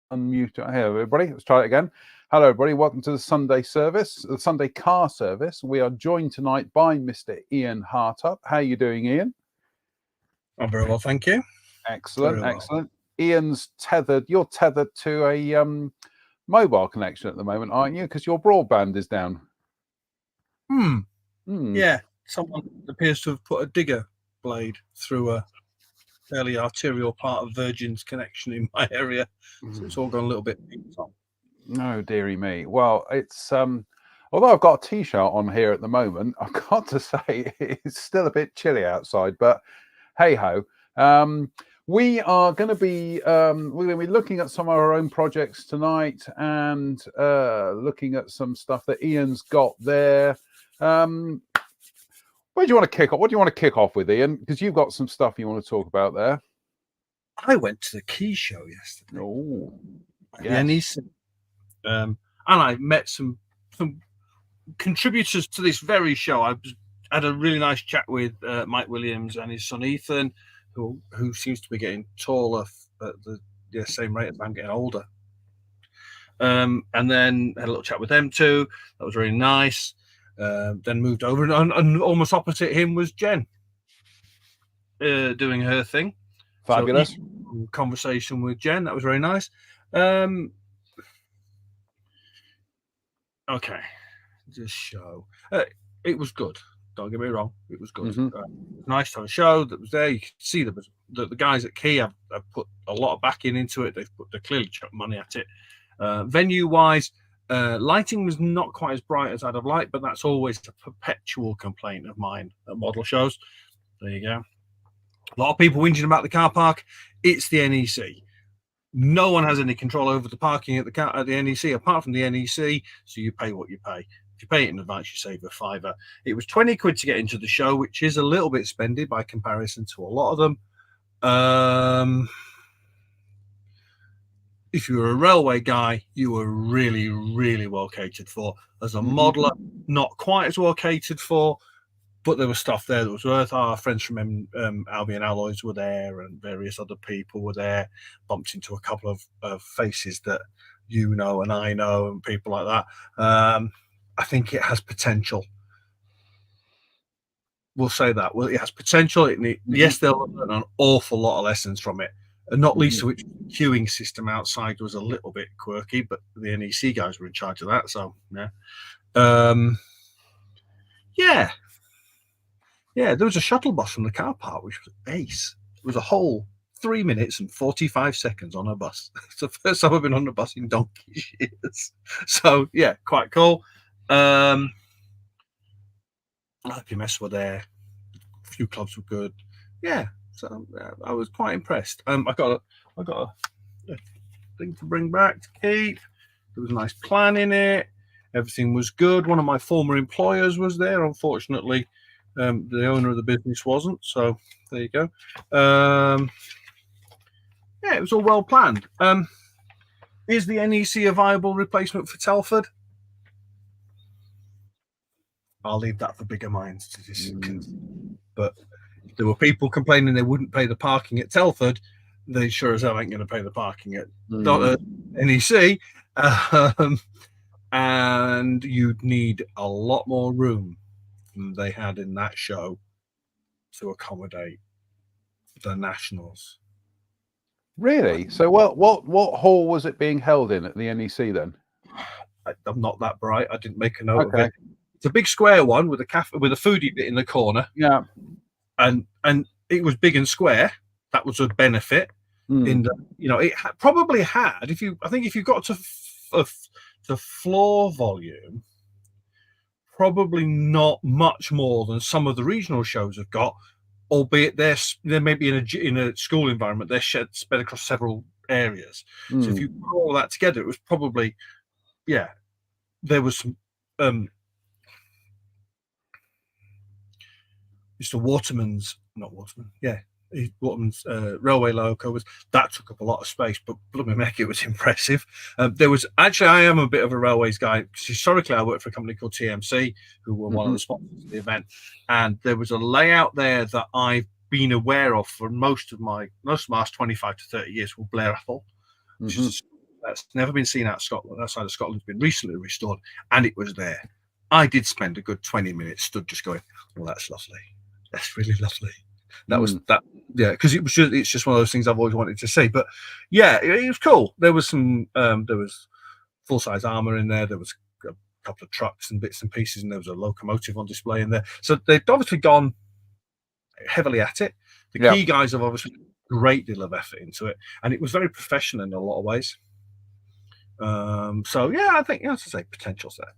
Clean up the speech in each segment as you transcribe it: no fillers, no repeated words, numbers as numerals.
Unmute. Hey, everybody. Let's try it again. Hello, everybody. Welcome to the Sunday service, the Sunday car service. We are joined tonight by Mr. Ian Hartup. How are you doing, Ian? I'm very well, thank you. Excellent, excellent. Ian's tethered. You're tethered to a mobile connection at the moment, aren't you? Because your broadband is down. Yeah, someone appears to have put a digger blade through a fairly arterial part of Virgin's connection in my area, so it's all gone a little bit. No, dearie me. Well, it's although I've got a t-shirt on here at the moment, I've got to say it's still a bit chilly outside. But hey ho, we are going to be looking at some of our own projects tonight and looking at some stuff that Ian's got there. Where do you want to kick off? What do you want to kick off with, Ian? Because you've got some stuff you want to talk about there. I went to the Key show yesterday. Oh, yes. And I met some contributors to this very show. I had a really nice chat with Mike Williams and his son Ethan, who seems to be getting taller at the same rate as I'm getting older. And then had a little chat with them too. That was really nice. Then moved over, and almost opposite him was Jen doing her thing. Fabulous. So, conversation with Jen. That was very nice. Okay, this show. It was good. Don't get me wrong. It was good. Nice to have a show that was there. You could see the guys at Key have put a lot of backing into it. They clearly chucked money at it. Venue wise, lighting was not quite as bright as I'd have liked, but that's always a perpetual complaint of mine at model shows. There you go. A lot of people whinging about the car park. It's the NEC. No one has any control over the parking at the NEC apart from the NEC, so you pay what you pay. If you pay it in advance, you save a £5. It was 20 quid to get into the show, which is a little bit spendy by comparison to a lot of them. If you were a railway guy, you were really, really well catered for. As a modeler, not quite as well catered for, but there was stuff there that was worth. Our friends from Albion Alloys were there, and various other people were there. Bumped into a couple of faces that you know and I know, and people like that. I think it has potential. We'll say that. Well, it has potential. Yes, they'll learn an awful lot of lessons from it, and not least of which the queuing system outside was a little bit quirky, but the NEC guys were in charge of that. So yeah, there was a shuttle bus from the car park, which was ace. It was a whole 3 minutes and 45 seconds on a bus. It's the first time I've been on a bus in donkey's years. So yeah, quite cool. IPMS were there. A few clubs were good. Yeah, so I was quite impressed. I got a thing to bring back to keep. There was a nice plan in it. Everything was good. One of my former employers was there. Unfortunately, the owner of the business wasn't. So there you go. Yeah, it was all well planned. Is the NEC a viable replacement for Telford? I'll leave that for bigger minds to discuss. But there were people complaining they wouldn't pay the parking at Telford. They sure as hell ain't going to pay the parking at NEC. And you'd need a lot more room than they had in that show to accommodate the Nationals. Really? So what hall was it being held in at the NEC then? I'm not that bright. I didn't make a note of it. It's a big square one with a cafe with a foodie bit in the corner. Yeah, and it was big and square. That was a benefit. In the, it probably had. If you got to the floor volume, probably not much more than some of the regional shows have got, albeit they're maybe in a school environment, they're spread across several areas. So if you put all that together, it was probably, there was some Mr. Waterman's, not Waterman, Waterman's railway loco that took up a lot of space, but blooming heck, it was impressive. There was actually, I am a bit of a railways guy because historically I worked for a company called TMC, who were one of the sponsors of the event, and there was a layout there that I've been aware of for most of my last 25 to 30 years called Blair Athol, which is that's never been seen outside of Scotland. It's been recently restored, and it was there. I did spend a good 20 minutes stood just going, well, that's lovely. That's really lovely. That was that, because it's just one of those things I've always wanted to see. But yeah, it was cool. There was some there was full size armor in there. There was a couple of trucks and bits and pieces, and there was a locomotive on display in there. So they've obviously gone heavily at it. The key guys have obviously put a great deal of effort into it, and it was very professional in a lot of ways. So yeah, I think, as I say, potential's there.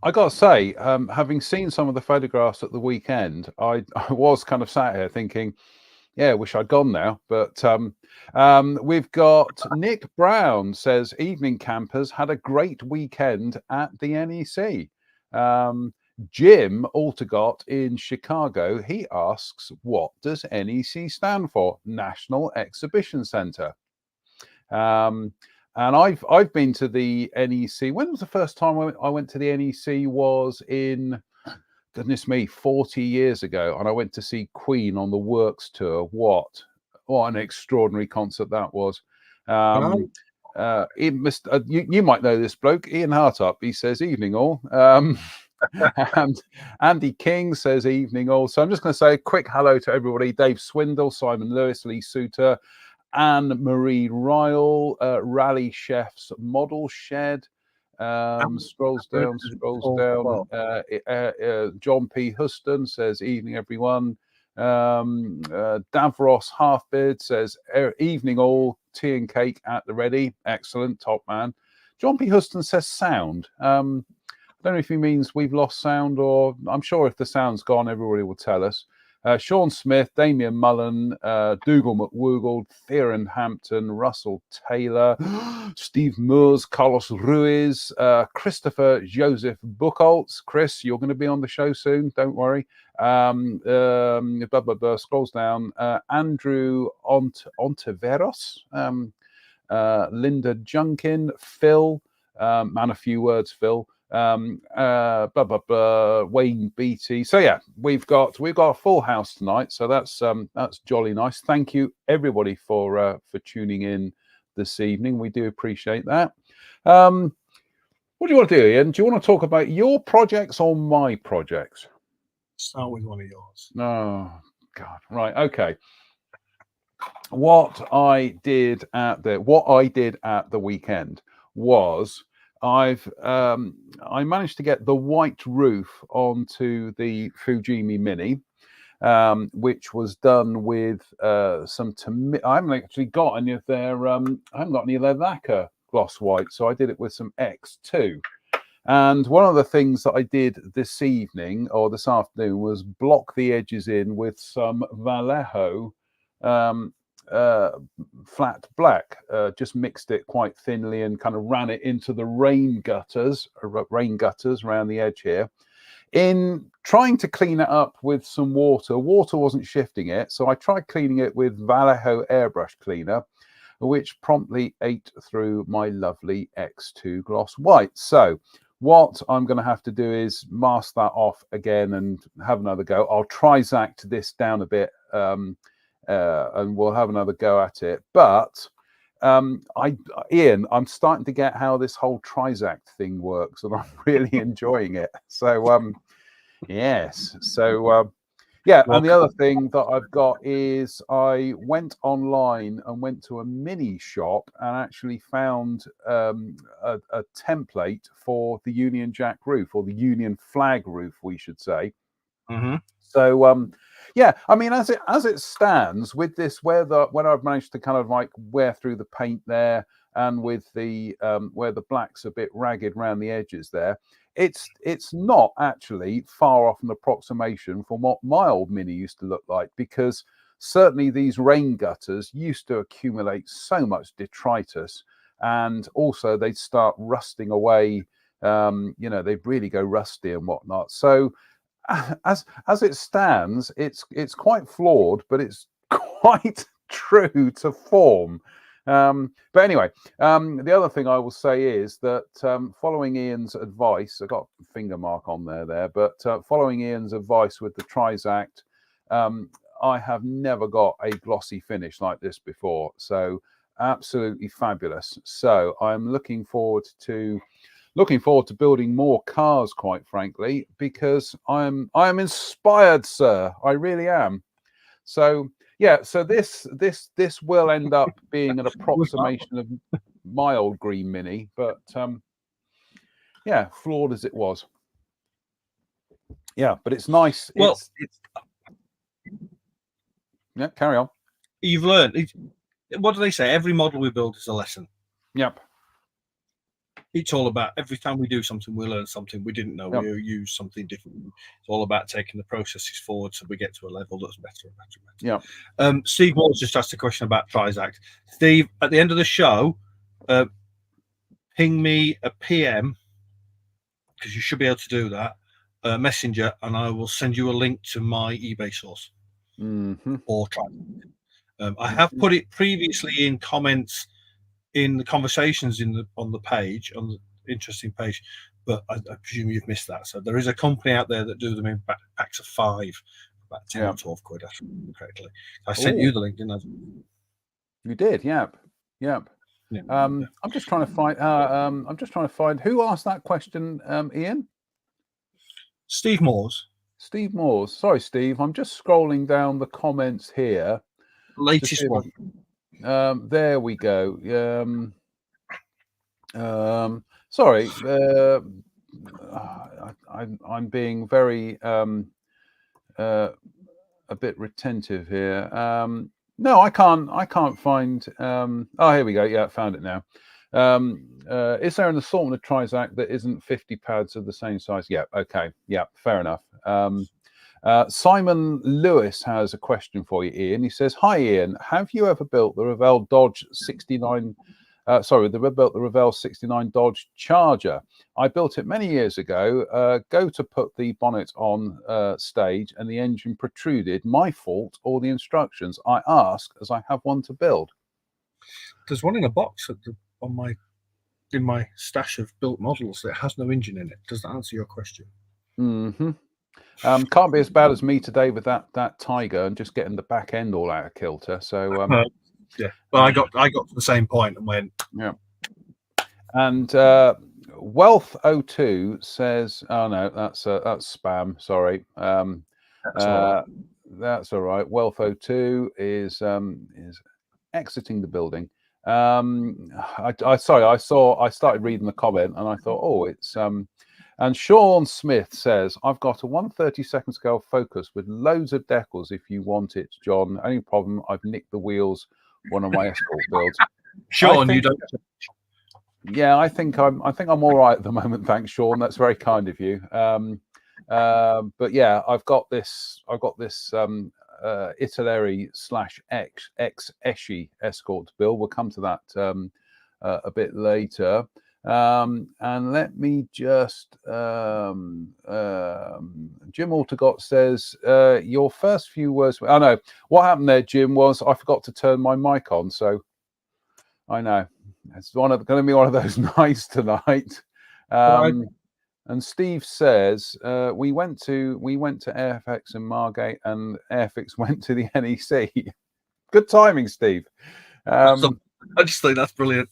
I got to say, having seen some of the photographs at the weekend, I was kind of sat here thinking, yeah, wish I'd gone now. But we've got Nick Brown says, evening campers, had a great weekend at the NEC. Jim Altergott in Chicago, he asks, what does NEC stand for? National Exhibition Centre. And I've been to the NEC. When was the first time I went to the NEC? Was in, goodness me, 40 years ago. And I went to see Queen on the Works tour. What an extraordinary concert that was. You might know this bloke, Ian Hartup. He says, evening all. And Andy King says, evening all. So I'm just going to say a quick hello to everybody. Dave Swindle, Simon Lewis, Lee Suter, Anne-Marie Ryle, Rally Chefs Model Shed, scrolls down. John P. Huston says, evening everyone. Davros Halfbeard says, evening all, tea and cake at the ready. Excellent, top man. John P. Huston says sound. I don't know if he means we've lost sound, or I'm sure if the sound's gone, everybody will tell us. Sean Smith, Damian Mullen, Dougal McWoogle, Theron Hampton, Russell Taylor, Steve Moores, Carlos Ruiz, Christopher Joseph Buchholz. Chris, you're going to be on the show soon, don't worry. Scrolls down. Andrew Ontiveros, Linda Junkin, Phil, man, a few words, Phil. Wayne Beatty. So yeah, we've got a full house tonight. So that's jolly nice. Thank you everybody for tuning in this evening. We do appreciate that. What do you want to do, Ian? Do you want to talk about your projects or my projects? Start with one of yours. Oh God, right, okay. What I did at the weekend was I managed to get the white roof onto the Fujimi Mini, which was done with some. I haven't actually got any of their. I haven't got any of their lacquer gloss white, so I did it with some X2. And one of the things that I did this evening or this afternoon was block the edges in with some Vallejo flat black, just mixed it quite thinly and kind of ran it into the rain gutters around the edge here. In trying to clean it up with some water wasn't shifting it, so I tried cleaning it with Vallejo airbrush cleaner, which promptly ate through my lovely X2 gloss white. So what I'm going to have to do is mask that off again and have another go. I'll Trizact this down a bit, and we'll have another go at it. But Ian, I'm starting to get how this whole Trizact thing works, and I'm really enjoying it. So yes, so yeah. And the other thing that I've got is I went online and went to a mini shop and actually found a template for the Union Jack roof, or the Union flag roof, we should say. Mm-hmm. So Yeah, I mean, as it stands with this, when I've managed to kind of like wear through the paint there, and with the where the black's a bit ragged around the edges there, it's not actually far off an approximation from what my old Mini used to look like, because certainly these rain gutters used to accumulate so much detritus, and also they'd start rusting away. They'd really go rusty and whatnot. So as it stands, it's quite flawed, but it's quite true to form. But anyway, the other thing I will say is that following Ian's advice, I got a finger mark on there, but following Ian's advice with the Trizact, I have never got a glossy finish like this before. So absolutely fabulous. So I'm looking forward to building more cars, quite frankly, because I'm inspired, sir. I really am. So yeah, so this will end up being an approximation of my old green Mini, but yeah, flawed as it was. Yeah, but it's nice. Well, yeah, carry on. You've learned. What do they say? Every model we build is a lesson. Yep. It's all about, every time we do something, we learn something we didn't know. Yep. We use something different. It's all about taking the processes forward so we get to a level that's better and better and better. Yeah. Steve Walls just asked a question about Trizact. Steve, at the end of the show, ping me a PM, because you should be able to do that, Messenger, and I will send you a link to my eBay source. Or Trizact. I have put it previously in comments in the conversations on the page, on the interesting page, but I presume you've missed that. So there is a company out there that do them in packs of 5, about 10 or 12 quid, I remember correctly. I sent you the link, didn't I? You did, yep. Yeah. I'm just trying to find who asked that question, Ian? Steve Moores. Steve Moores. Sorry, Steve. I'm just scrolling down the comments here. Latest one. There we go. Sorry, I'm being very a bit retentive here. No, I can't find. Oh, here we go. Yeah, I found it now. Is there an assortment of Trizact that isn't 50 pads of the same size? Yeah. Okay. Yeah. Fair enough. Simon Lewis has a question for you, Ian. He says, "Hi, Ian. Have you ever built the Revell Dodge 69? The Revell 69 Dodge Charger? I built it many years ago. Go to put the bonnet on stage, and the engine protruded. My fault or the instructions? I ask as I have one to build." There's one in a box in my stash of built models that has no engine in it. Does that answer your question? Can't be as bad as me today with that Tiger and just getting the back end all out of kilter. So yeah, but I got to the same point and went. Yeah. And Wealth02 says, "Oh no, that's spam. Sorry. That's all right. Wealth02 is exiting the building. I started reading the comment and I thought, oh, it's And Sean Smith says, "I've got a 1/32 scale Focus with loads of decals if you want it, John. Only problem, I've nicked the wheels one of my Escort builds." Sean, you don't. Yeah, I think I'm all right at the moment. Thanks, Sean. That's very kind of you. But yeah, I've got this Italeri / ex Eschi Escort build. We'll come to that a bit later. And let me just Jim Altergott says, your first few words. Oh no, what happened there, Jim, was I forgot to turn my mic on. So I know it's going to be one of those nights tonight. And Steve says, we went to Airfix in Margate, and Airfix went to the NEC. Good timing, Steve. I just think that's brilliant.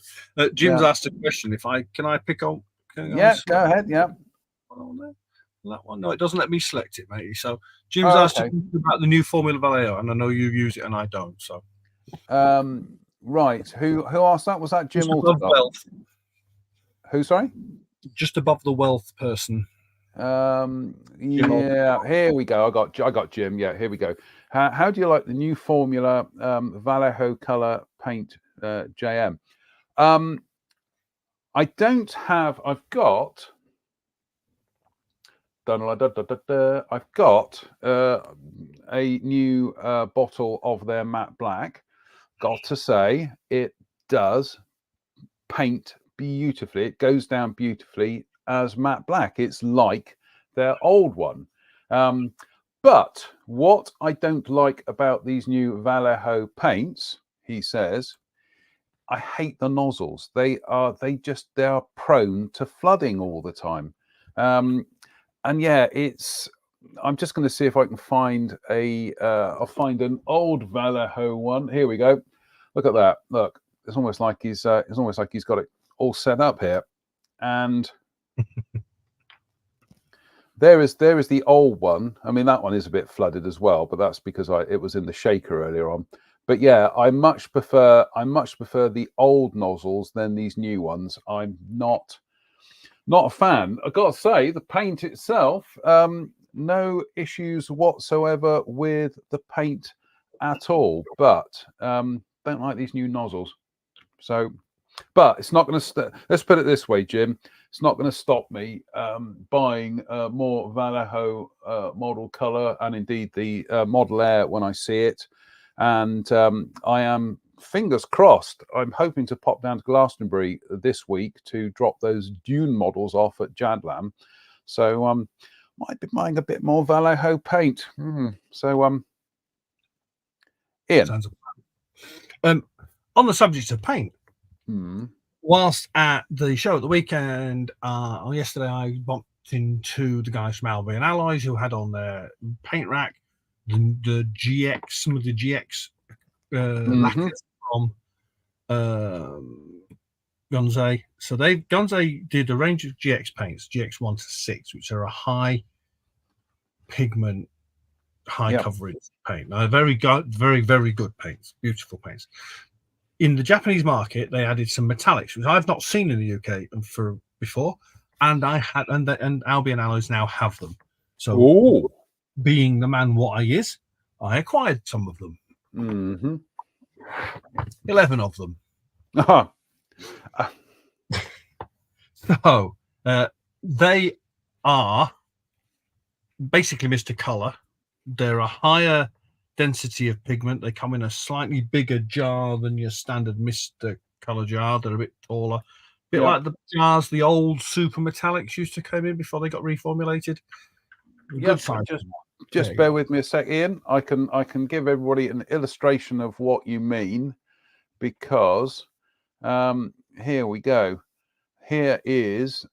Jim's asked a question. Can I pick on? Yeah, go ahead. Yeah. That one. No, it doesn't let me select it, matey. So Jim's asked about the new Formula Vallejo, and I know you use it and I don't. So. Right. Who asked that? Was that Jim Altergott? Wealth. Who? Sorry. Just above the Wealth person. Yeah, here we go. I got Jim. Yeah, here we go. How do you like the new Formula Vallejo color paint JM? I don't have. I've got. I've got a new bottle of their matte black. Got to say, it does paint beautifully. It goes down beautifully as matte black. It's like their old one. But what I don't like about these new Vallejo paints, he says, I hate the nozzles. They are prone to flooding all the time. And yeah, I'm just going to see if I can find I'll find an old Vallejo one. Here we go. Look at that. Look, it's almost like he's got it all set up here. And there is the old one. I mean, that one is a bit flooded as well, but that's because it was in the shaker earlier on. But yeah, I much prefer the old nozzles than these new ones. I'm not a fan. I've got to say, the paint itself, no issues whatsoever with the paint at all. But don't like these new nozzles. So, but it's not going to. Let's put it this way, Jim. It's not going to stop me buying more Vallejo model color, and indeed the Model Air when I see it. And I am, fingers crossed, I'm hoping to pop down to Glastonbury this week to drop those Dune models off at Jadlam. So might be buying a bit more Vallejo paint. So Ian. Sounds on the subject of paint, whilst at the show at the weekend, yesterday I bumped into the guys from Albion Alloys who had on their paint rack the GX, some of the GX lacquers from Gunze. So Gunze did a range of GX paints, GX 1 to 6, which are a high pigment, high coverage paint. Now, very very good paints, beautiful paints. In the Japanese market, they added some metallics, which I've not seen in the UK before, and and Albion Alloys now have them. So, being the man what I is, I acquired some of them. 11 of them. So they are basically Mr. Color. They're a higher density of pigment. They come in a slightly bigger jar than your standard Mr. Color jar. They're a bit taller, a bit like the jars the old super metallics used to come in before they got reformulated. Good size. Just bear with me a sec, Ian. I can give everybody an illustration of what you mean, because here we go. There is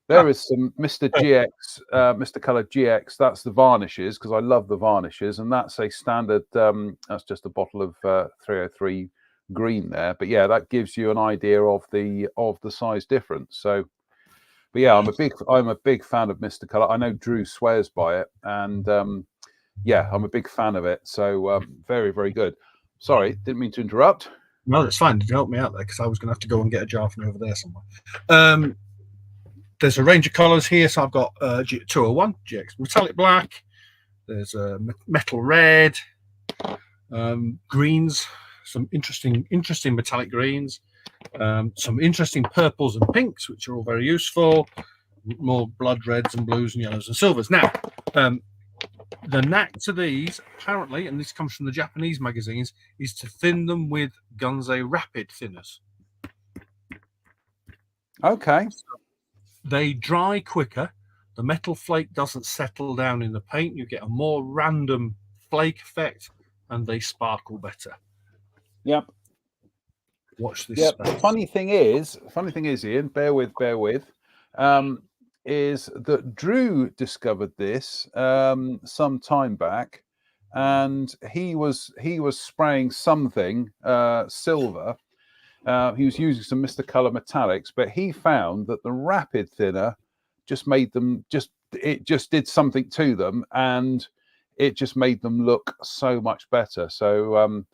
some Mr. GX, Mr. Color GX. That's the varnishes, because I love the varnishes, and that's a standard. That's just a bottle of 303 green there. But yeah, that gives you an idea of the size difference. So, but yeah, I'm a big fan of Mr. Color. I know Drew swears by it, and yeah, I'm a big fan of it. So very, very good. Sorry, didn't mean to interrupt. No, that's fine. Did you help me out there? Because I was going to have to go and get a jar from over there somewhere. There's a range of colours here. So I've got 201 GX metallic black. There's a metal red, greens, some interesting metallic greens, some interesting purples and pinks, which are all very useful. More blood reds and blues and yellows and silvers. Now, the knack to these, apparently, and this comes from the Japanese magazines, is to thin them with Gunze rapid thinners. Okay. So they dry quicker. The metal flake doesn't settle down in the paint. You get a more random flake effect, and they sparkle better. Yep. Watch this. Yep. Funny thing is, Ian, bear with. Is that Drew discovered this some time back, and he was spraying something silver. He was using some Mr. Color metallics, but he found that the rapid thinner just made them it did something to them, and it just made them look so much better. So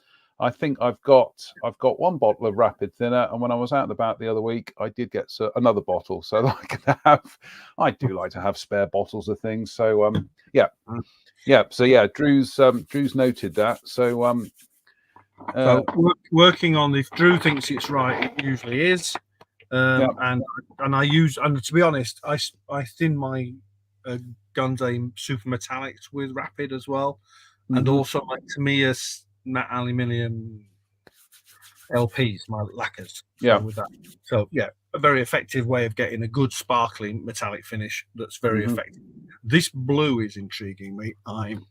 I think I've got one bottle of rapid thinner, and when I was out and about the other week, I did get another bottle, so that I can have. I do like to have spare bottles of things. So yeah. So yeah, Drew's noted that. So so working on, if Drew thinks it's right, it usually is. And I use, and to be honest, I thin my Guns Aim super metallics with rapid as well, and also my Tamiya matte aluminium LPs, my lacquers. With that, a very effective way of getting a good sparkling metallic finish. That's very effective. This blue is intriguing me. I'm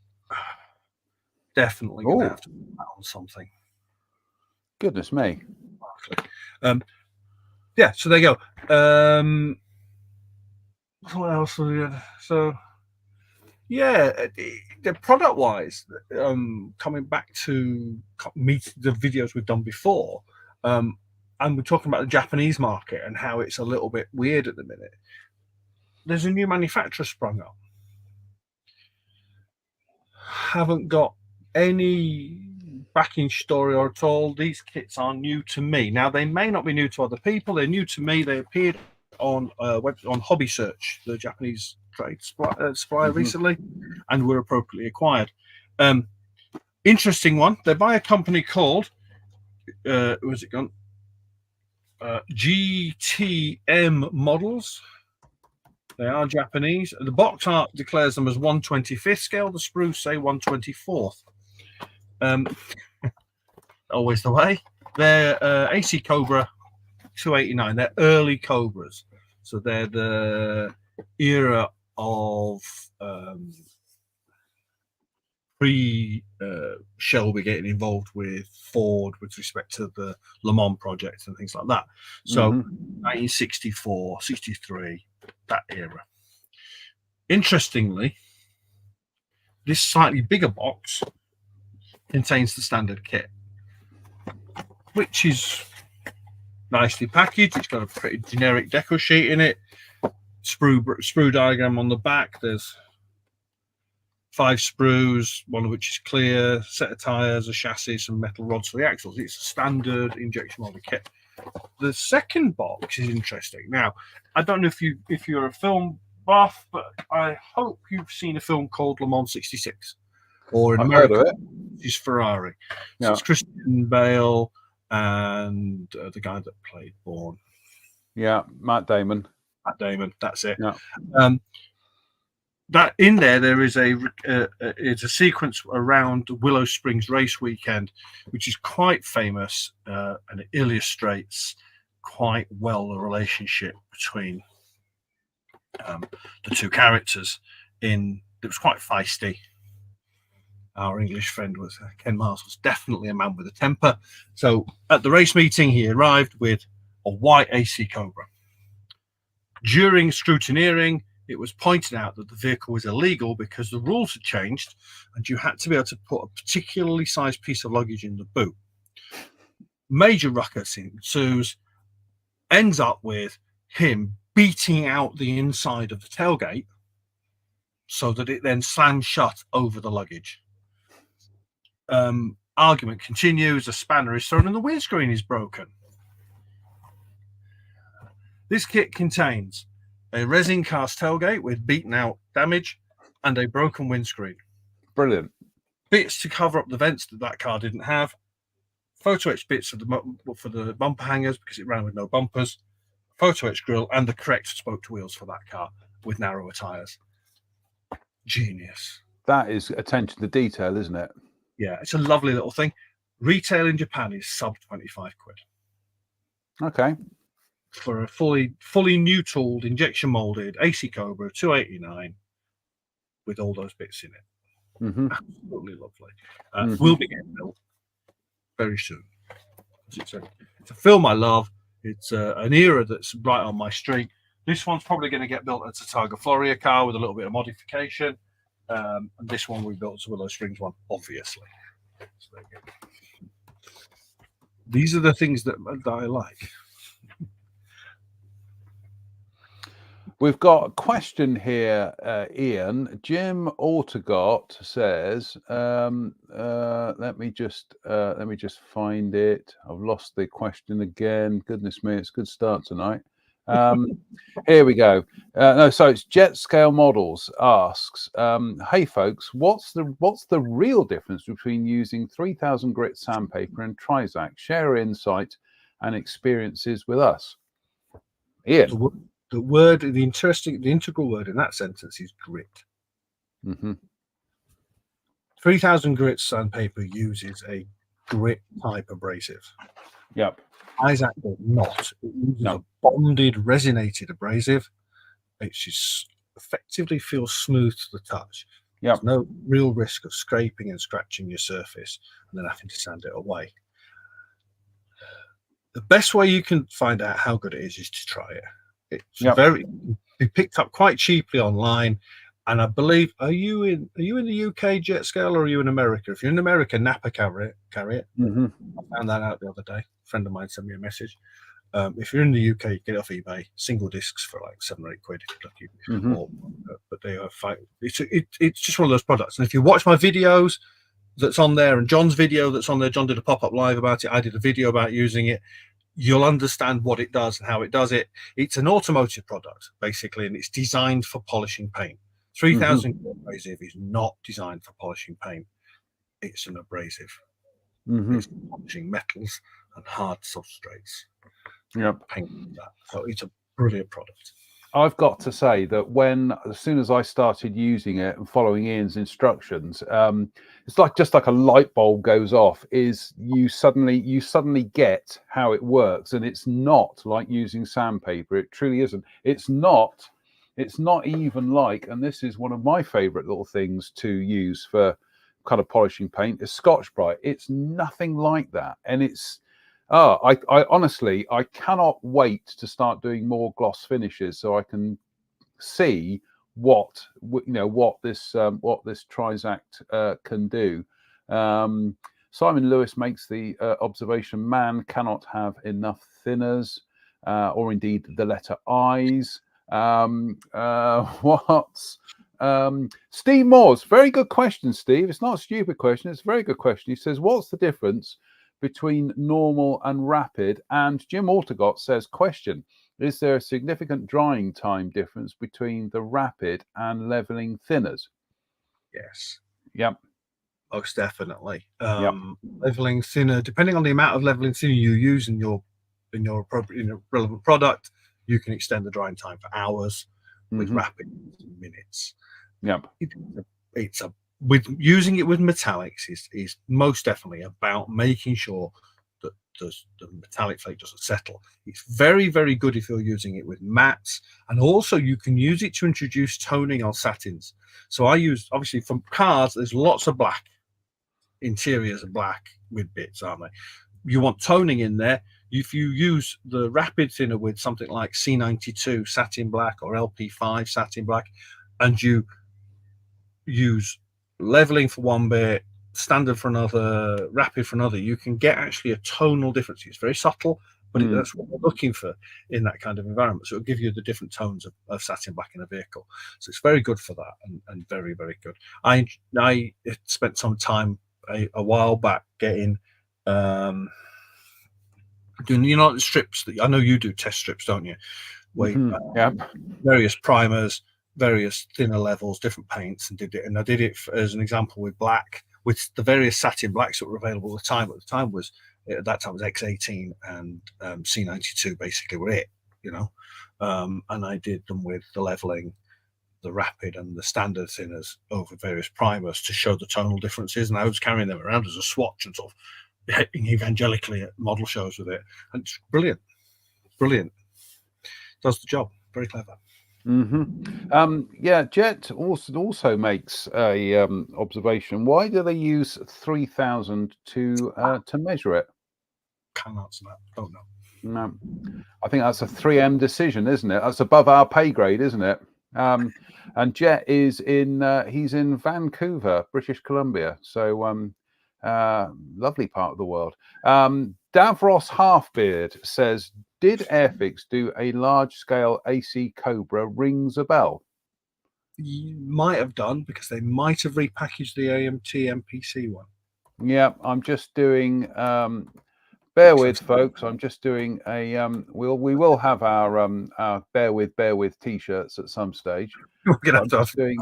definitely going to have to put that on something. Goodness me. Yeah, so there you go. What else? So, yeah, the product wise, coming back to meet the videos we've done before, and we're talking about the Japanese market and how it's a little bit weird at the minute. There's a new manufacturer sprung up. Haven't got any backing story or at all. These kits are new to me. Now, they may not be new to other people. They're new to me. They appeared on Hobby Search, the Japanese trade supplier recently, and were appropriately acquired. Interesting one. They're by a company called where's it gone? GTM Models. They are Japanese. The box art declares them as 1/25th scale. The sprues say 1/24th. Always the way. They're AC Cobra 289. They're early Cobras. So they're the era of pre-Shelby getting involved with Ford with respect to the Le Mans project and things like that. So 1964, 63, that era. Interestingly, this slightly bigger box contains the standard kit, which is nicely packaged. It's got a pretty generic deco sheet in it. Sprue diagram on the back. There's 5 sprues, one of which is clear, set of tires, a chassis, some metal rods for the axles. It's a standard injection molded kit. The second box is interesting. Now, I don't know if you're a film buff, but I hope you've seen a film called Le Mans 66, or in America, it's Ferrari. So it's Christian Bale and the guy that played Bourne. Yeah, Matt Damon. That's it. Yeah. That in there is it's a sequence around Willow Springs race weekend, which is quite famous, and it illustrates quite well the relationship between the two characters. It was quite feisty. Our English friend Ken Miles was definitely a man with a temper. So at the race meeting, he arrived with a white AC Cobra. During scrutineering, it was pointed out that the vehicle was illegal because the rules had changed and you had to be able to put a particularly sized piece of luggage in the boot. Major ruckus ensues, ends up with him beating out the inside of the tailgate so that it then slams shut over the luggage. Argument continues, a spanner is thrown and the windscreen is broken. This kit contains a resin cast tailgate with beaten out damage and a broken windscreen. Brilliant. Bits to cover up the vents that car didn't have. Photo etched bits for the bumper hangers because it ran with no bumpers. Photo etched grille and the correct spoked wheels for that car with narrower tyres. Genius. That is attention to detail, isn't it? Yeah, it's a lovely little thing. Retail in Japan is sub 25 quid. Okay. For a fully new tooled, injection molded AC Cobra 289 with all those bits in it. Absolutely lovely. Will be getting built very soon. It's a film I love. It's an era that's right on my street. This one's probably going to get built as a Targa Floria car with a little bit of modification. And this one we built as a Willow Springs one, obviously. So there you go. These are the things that I like. We've got a question here, Ian. Jim Ortegot says, let me just find it. I've lost the question again. Goodness me, it's a good start tonight. Here we go. No, so it's Jet Scale Models asks, hey folks, what's the real difference between using 3000 grit sandpaper and Trizact? Share insight and experiences with us. Ian. The integral word in that sentence is grit. 3000 grit sandpaper uses a grit type abrasive. Yep. Trizact does not. It uses a bonded, resinated abrasive. It just effectively feels smooth to the touch. Yep. There's no real risk of scraping and scratching your surface and then having to sand it away. The best way you can find out how good it is to try it. It's be picked up quite cheaply online, and I believe are you in the UK, Jet Scale, or are you in America? If you're in America, Napa carry it. I found that out the other day. A friend of mine sent me a message. If you're in the UK, you get it off eBay, single discs for like 7 or 8 quid. But they are fine. It's just one of those products. And if you watch my videos that's on there, and John's video that's on there, John did a pop-up live about it. I did a video about using it. You'll understand what it does and how it does it. It's an automotive product, basically, and it's designed for polishing paint. 3000 abrasive is not designed for polishing paint. It's an abrasive. It's polishing metals and hard substrates. Paint that. So it's a brilliant product. I've got to say that as soon as I started using it and following Ian's instructions, it's just like a light bulb goes off. Is you suddenly get how it works, and it's not like using sandpaper. It truly isn't. It's not even like, and this is one of my favorite little things to use for kind of polishing paint, is Scotch-Brite. It's nothing like that, and it's. I honestly, I cannot wait to start doing more gloss finishes so I can see what this Trizact can do. Simon Lewis makes the observation: man cannot have enough thinners, or indeed the letter I's. Steve Moores, very good question, Steve. It's not a stupid question; it's a very good question. He says, "What's the difference between normal and rapid?" And Jim Ortegot says, question, is there a significant drying time difference between the rapid and leveling thinners? Yes. Yep. Most definitely. Leveling thinner, depending on the amount of leveling thinner you use in your appropriate relevant product, you can extend the drying time for hours. With rapid, minutes. Yep. With using it with metallics is most definitely about making sure that the metallic flake doesn't settle. It's very, very good if you're using it with mattes, and also you can use it to introduce toning on satins. So I use, obviously, from cars, there's lots of black. Interiors are black with bits, aren't they? You want toning in there. If you use the rapid thinner with something like C92 satin black or LP5 satin black, and you use leveling for one bit, standard for another, rapid for another, you can get actually a tonal difference. It's very subtle, but that's what we're looking for in that kind of environment. So it'll give you the different tones of satin black in a vehicle. So it's very good for that, and very, very good. I spent some time a while back getting doing, the strips that I know you do, test strips, don't you? Various primers, various thinner levels, different paints, and I did it as an example with black, with the various satin blacks that were available at the time. At that time was X18 and C92 basically were it, and I did them with the leveling, the rapid, and the standard thinners over various primers to show the tonal differences, and I was carrying them around as a swatch and sort of evangelically at model shows with it, and it's brilliant. Does the job. Very clever. Jet also makes a observation. Why do they use 3000 to measure it? Can't answer that. Don't know. No, I think that's a 3M decision, isn't it? That's above our pay grade, isn't it? And Jet is he's in Vancouver, British Columbia. So lovely part of the world. Davros Halfbeard says, Did Airfix do a large-scale AC Cobra? Rings a bell. You might have done, because they might have repackaged the AMT MPC one. Yeah, I'm just doing. Bear with, folks. I'm just doing a. We will have our bear with T-shirts at some stage. We're gonna I'm just doing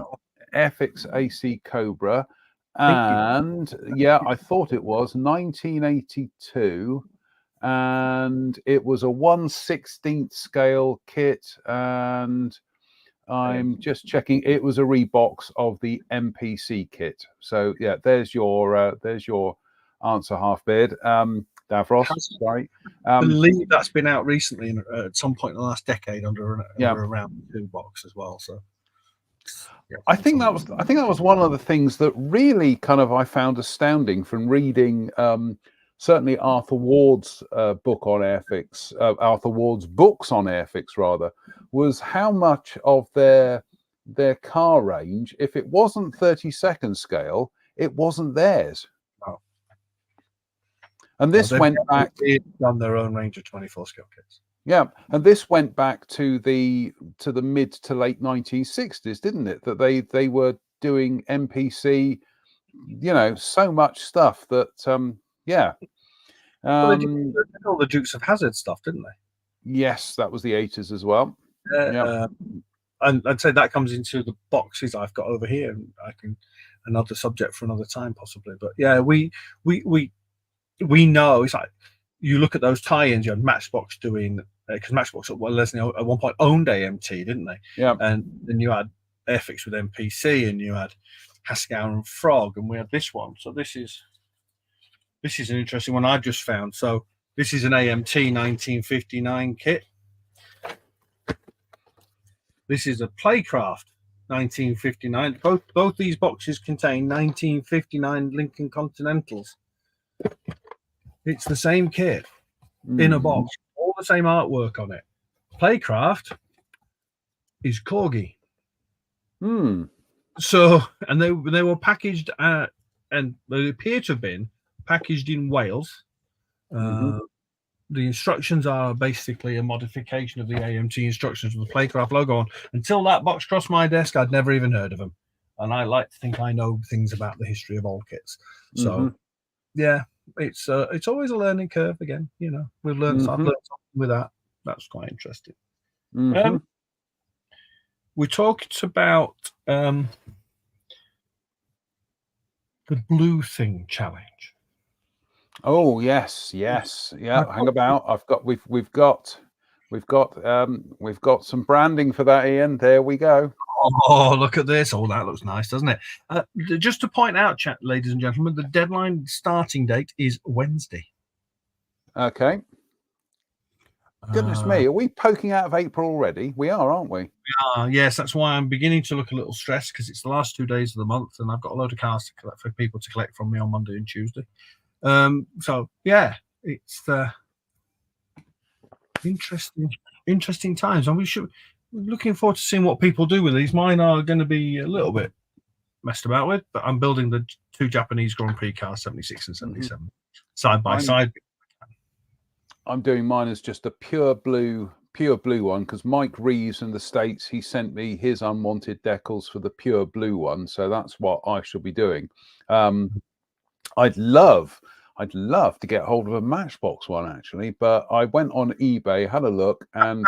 Airfix AC Cobra, and yeah, I thought it was 1982, and it was a 1/16 scale kit, and I'm just checking. It was a rebox of the MPC kit. So yeah, there's your answer, Half-Beard. Davros, sorry. I believe that's been out recently, at some point in the last decade, under a round 2 box as well. So yeah, I think that was one of the things that really kind of I found astounding from reading certainly Arthur Ward's book on Airfix, Arthur Ward's books on Airfix rather, was how much of their car range, if it wasn't 32nd scale, it wasn't theirs. No. And this went back on their own range of 24 scale kits. Yeah, and this went back to the mid to late 1960s, didn't it? That they were doing MPC, so much stuff that yeah. Well, they did all the Dukes of Hazzard stuff, didn't they? Yes, that was the 80s as well. Yeah. And I'd say that comes into the boxes I've got over here, and another subject for another time possibly. But yeah, we know it's like you look at those tie-ins. You had Matchbox doing, because Matchbox at one point owned AMT, didn't they? Yeah. And then you had Airfix with MPC, and you had Haskell and Frog, and we had this one. So this is an interesting one I've just found. So this is an AMT 1959 kit. This is a Playcraft 1959. Both these boxes contain 1959 Lincoln Continentals. It's the same kit in a box, all the same artwork on it. Playcraft is Corgi. So, and they were packaged and they appear to have been packaged in Wales. The instructions are basically a modification of the AMT instructions with the Playcraft logo on. Until that box crossed my desk, I'd never even heard of them. And I like to think I know things about the history of old kits. So, yeah, it's always a learning curve again. We've learned I've learned something with that. That's quite interesting. We talked about the Blue Thing challenge. Oh yes, yeah. Hang about. We've got some branding for that, Ian. There we go. Oh, look at this! Oh, that looks nice, doesn't it? Just to point out, ladies and gentlemen, the deadline starting date is Wednesday. Okay. Goodness me, are we poking out of April already? We are, aren't we? We are, yes. That's why I'm beginning to look a little stressed, because it's the last 2 days of the month, and I've got a load of cars to collect for people to collect from me on Monday and Tuesday. So yeah, it's interesting times, and we're looking forward to seeing what people do with these. Mine are going to be a little bit messed about with, but I'm building the 2 Japanese Grand Prix cars, 76 and 77, side by side. I'm doing mine as just a pure blue one, because Mike Reeves in the States, he sent me his unwanted decals for the pure blue one, so that's what I shall be doing. I'd love to get hold of a Matchbox one actually, but I went on eBay, had a look, and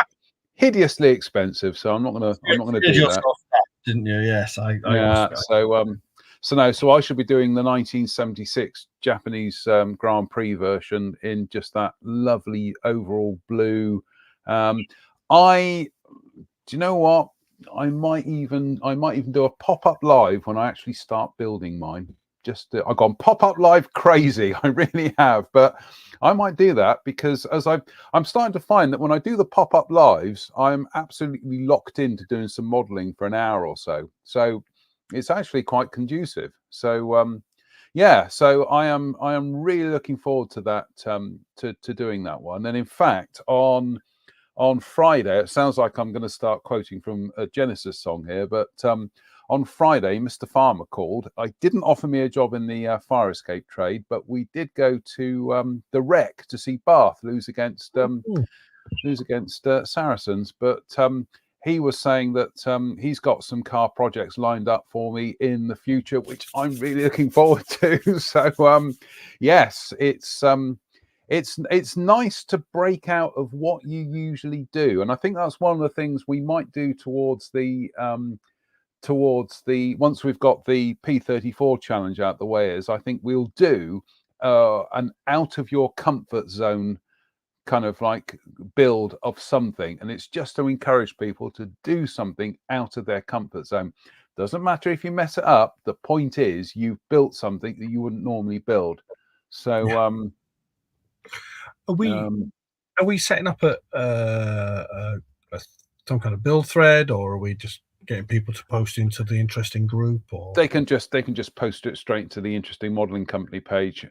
hideously expensive. So I'm not gonna do that. Didn't you? Yes, So I should be doing the 1976 Japanese Grand Prix version in just that lovely overall blue. Do you know what? I might even do a pop-up live when I actually start building mine. I've gone pop-up live crazy. I really have, but I might do that, because I'm starting to find that when I do the pop-up lives, I'm absolutely locked into doing some modeling for an hour or so. So it's actually quite conducive. So so I am really looking forward to that, to doing that one. And in fact, on Friday, it sounds like I'm going to start quoting from a Genesis song here, but on Friday, Mr. Farmer called. I didn't offer me a job in the fire escape trade, but we did go to the Rec to see Bath lose against lose against Saracens. But he was saying that he's got some car projects lined up for me in the future, which I'm really looking forward to. So yes, it's nice to break out of what you usually do, and I think that's one of the things we might do towards the once we've got the P34 challenge out the way. Is I think we'll do an out of your comfort zone kind of like build of something, and it's just to encourage people to do something out of their comfort zone. Doesn't matter if you mess it up. The point is you've built something that you wouldn't normally build. So are we setting up some kind of build thread, or are we just getting people to post into the interesting group? Or they can just post it straight to the interesting modeling company page.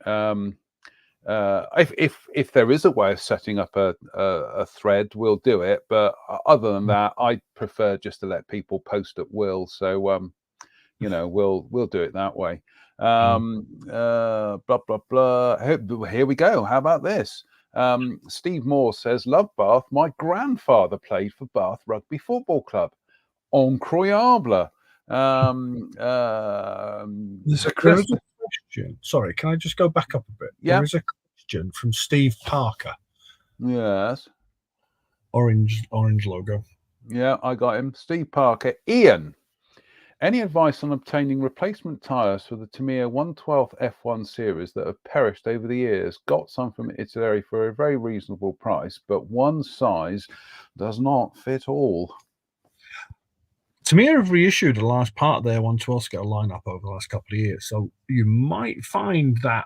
If there is a way of setting up a thread, we'll do it. But other than that, I prefer just to let people post at will. So we'll do it that way. Blah blah blah. Here we go. How about this? Steve Moore says, "Love Bath. My grandfather played for Bath Rugby Football Club. Incroyable." There's a question. Sorry, can I just go back up a bit? Yeah. There is a question from Steve Parker. Yes. Orange logo. Yeah, I got him. Steve Parker. Ian, any advice on obtaining replacement tyres for the Tamiya 112 F1 series that have perished over the years? Got some from Italy for a very reasonable price, but one size does not fit all. Tamiya have reissued a large part of their 112 scale lineup over the last couple of years, so you might find that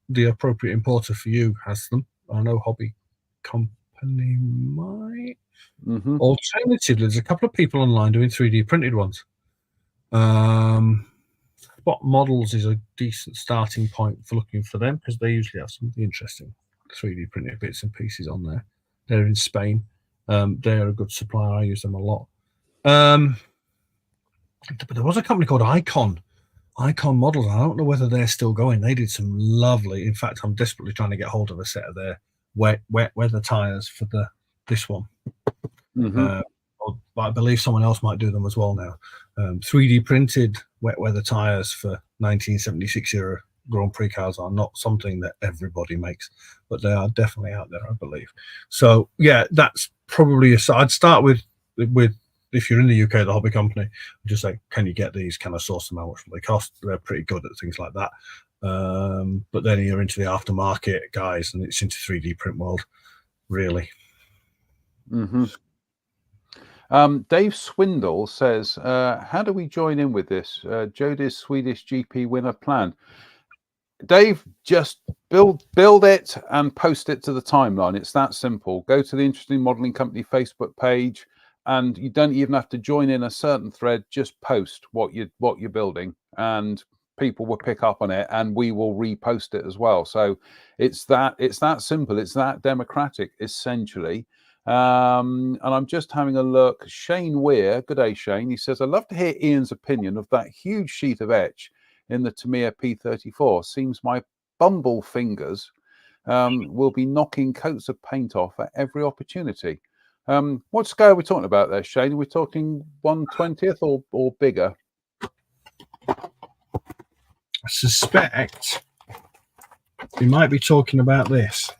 the appropriate importer for you has them. I know Hobby Company might. Alternatively, there's a couple of people online doing 3D printed ones. Spot Models is a decent starting point for looking for them, because they usually have some interesting 3D printed bits and pieces on there. They're in Spain. They're a good supplier. I use them a lot. But there was a company called Icon Models. I don't know whether they're still going. They did some lovely. In fact, I'm desperately trying to get hold of a set of their wet weather tires for this one. I believe someone else might do them as well now. 3D printed wet weather tires for 1976 era Grand Prix cars are not something that everybody makes, but they are definitely out there, I believe. So yeah, that's probably I'd start with if you're in the UK, the Hobby Company, just say, can you get these? Can I source them? How much will they cost? They're pretty good at things like that. But then you're into the aftermarket guys, and it's into 3D print world, really. Dave Swindle says, how do we join in with this? Jodie's Swedish GP winner plan. Dave, just build it and post it to the timeline. It's that simple. Go to the Interesting Modeling Company Facebook page, and you don't even have to join in a certain thread. Just post what you're building, and people will pick up on it, and we will repost it as well. So it's that simple. It's that democratic, essentially. And I'm just having a look. Shane Weir, good day, Shane. He says, I'd love to hear Ian's opinion of that huge sheet of etch in the Tamiya P34. Seems my bumble fingers will be knocking coats of paint off at every opportunity. What scale are we talking about there, Shane? Are we talking 1/20th or bigger? I suspect we might be talking about this.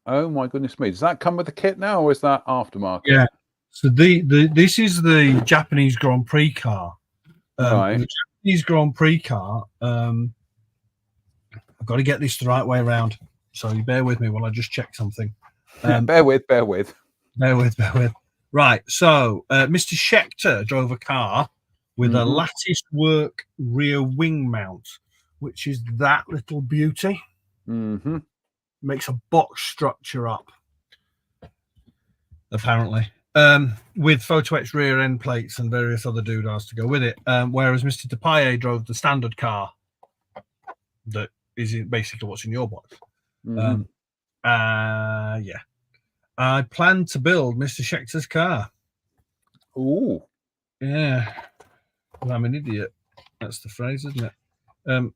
Oh my goodness me! Does that come with the kit now, or is that aftermarket? Yeah. So this is the Japanese Grand Prix car. Right. The Japanese Grand Prix car. I've got to get this the right way around. So you bear with me while I just check something. Bear with. Right. So Mr. Schechter drove a car with a lattice work rear wing mount, which is that little beauty. Makes a box structure up, apparently, with photo etched rear end plates and various other doodads to go with it. Whereas Mr. Depaye drove the standard car that is basically what's in your box. Yeah. I plan to build Mr. Schechter's car. Ooh. Yeah. Well, I'm an idiot. That's the phrase, isn't it?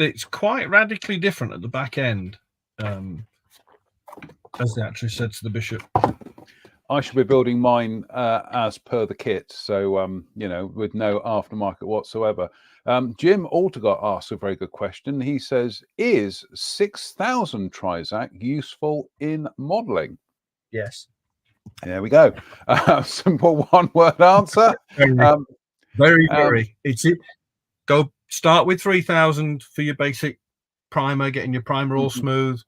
it's quite radically different at the back end, as they actually said to the bishop. I should be building mine as per the kit, so you know, with no aftermarket whatsoever. Jim Aldergott asks a very good question. He says, "Is 6000 Trizac useful in modelling?" Yes. There we go. Simple one-word answer. Very. It's it. Go start with 3000 for your basic primer, getting your primer all smooth.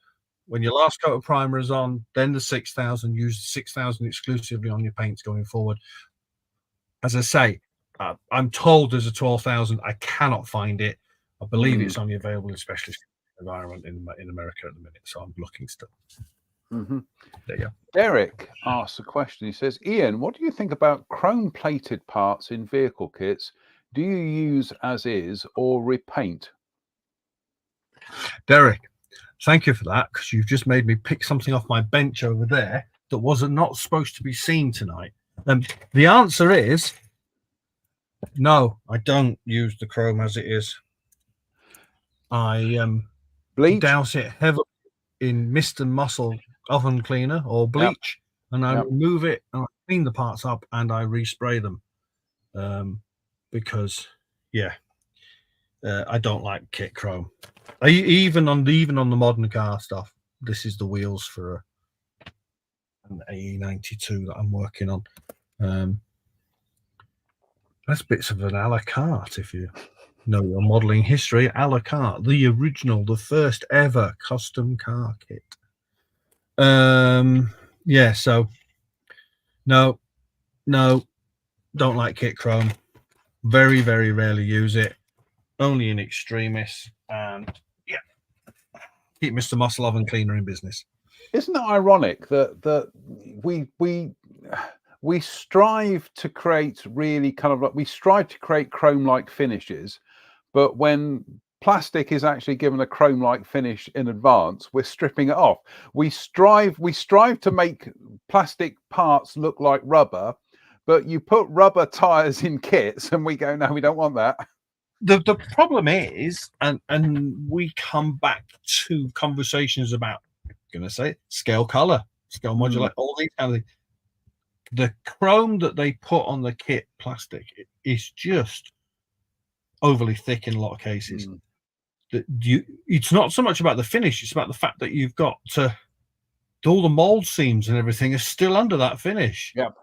When your last coat of primer is on, then the 6000. Use the 6000 exclusively on your paints going forward. As I say, I'm told there's a 12,000. I cannot find it. I believe it's only available in specialist environment in America at the minute. So I'm looking still. There you go. Derek asks a question. He says, "Ian, what do you think about chrome-plated parts in vehicle kits? Do you use as is or repaint?" Derek, thank you for that, because you've just made me pick something off my bench over there that wasn't not supposed to be seen tonight. The answer is no. I don't use the chrome as it is. I Bleach? douse it heavily in mist and mussel oven cleaner or bleach, and I remove it and I clean the parts up and I respray them, because I don't like kit chrome. Even on the modern car stuff. This is the wheels for an AE92 that I'm working on. That's bits of an a la carte, if you know your modelling history. A la carte, the original, the first ever custom car kit. Yeah, so no, don't like kit chrome. Very, very rarely use it. Only in extremis, and keep Mr. Muscle Oven Cleaner in business. Isn't it ironic that we strive to create really kind of like we strive to create chrome-like finishes, but when plastic is actually given a chrome-like finish in advance, we're stripping it off. We strive to make plastic parts look like rubber, but you put rubber tires in kits, and we go, no, we don't want that. The problem is, and we come back to conversations about, scale color, scale modulate, all these kind of things. The chrome that they put on the kit plastic is just overly thick in a lot of cases. It's not so much about the finish; it's about the fact that you've got all the mold seams and everything are still under that finish. Yep.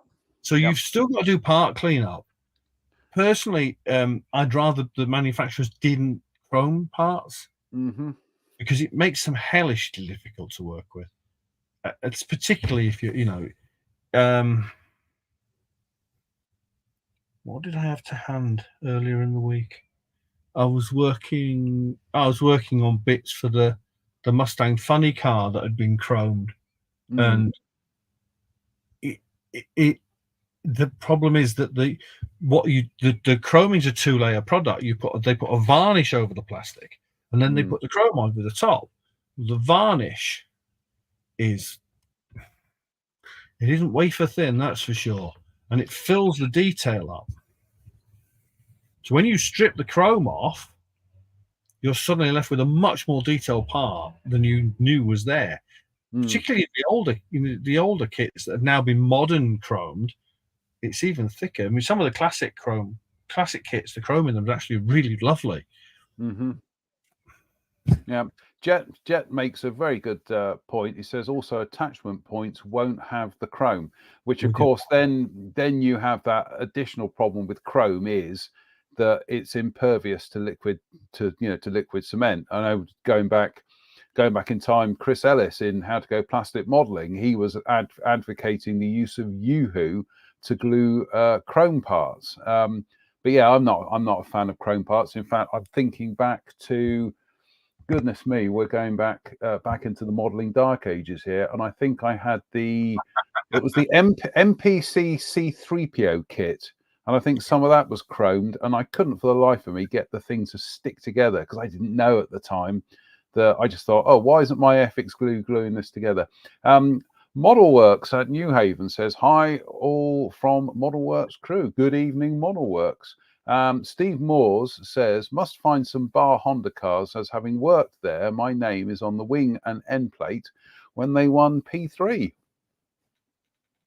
So you've still got to do part cleanup. Personally, I'd rather the manufacturers didn't chrome parts because it makes them hellishly difficult to work with. It's particularly if what did I have to hand earlier in the week? I was working on bits for the Mustang Funny car that had been chromed, and the problem is that the chroming's a 2-layer product. They put a varnish over the plastic, and then they put the chrome over the top. The varnish isn't wafer thin, that's for sure, and it fills the detail up. So when you strip the chrome off, you're suddenly left with a much more detailed part than you knew was there. Particularly the older kits that have now been modern chromed, it's even thicker. I mean, some of the classic kits, the chrome in them is actually really lovely. Yeah, Jet makes a very good point. He says also attachment points won't have the chrome, which of course then you have that additional problem with chrome is that it's impervious to liquid cement. I know going back in time, Chris Ellis in How to Go Plastic Modeling, he was advocating the use of Yoo-hoo to glue chrome parts. But yeah, I'm not a fan of chrome parts. In fact, I'm thinking back to, goodness me, we're going back into the modeling dark ages here, and I think I had it was the MPC C3PO kit, and I think some of that was chromed, and I couldn't for the life of me get the thing to stick together because I didn't know at the time. That I just thought, oh, why isn't my FX glue gluing this together? Modelworks at New Haven says, hi all from Modelworks crew. Good evening, Modelworks. Steve Moores says, must find some bar Honda cars, as having worked there, my name is on the wing and end plate when they won P3.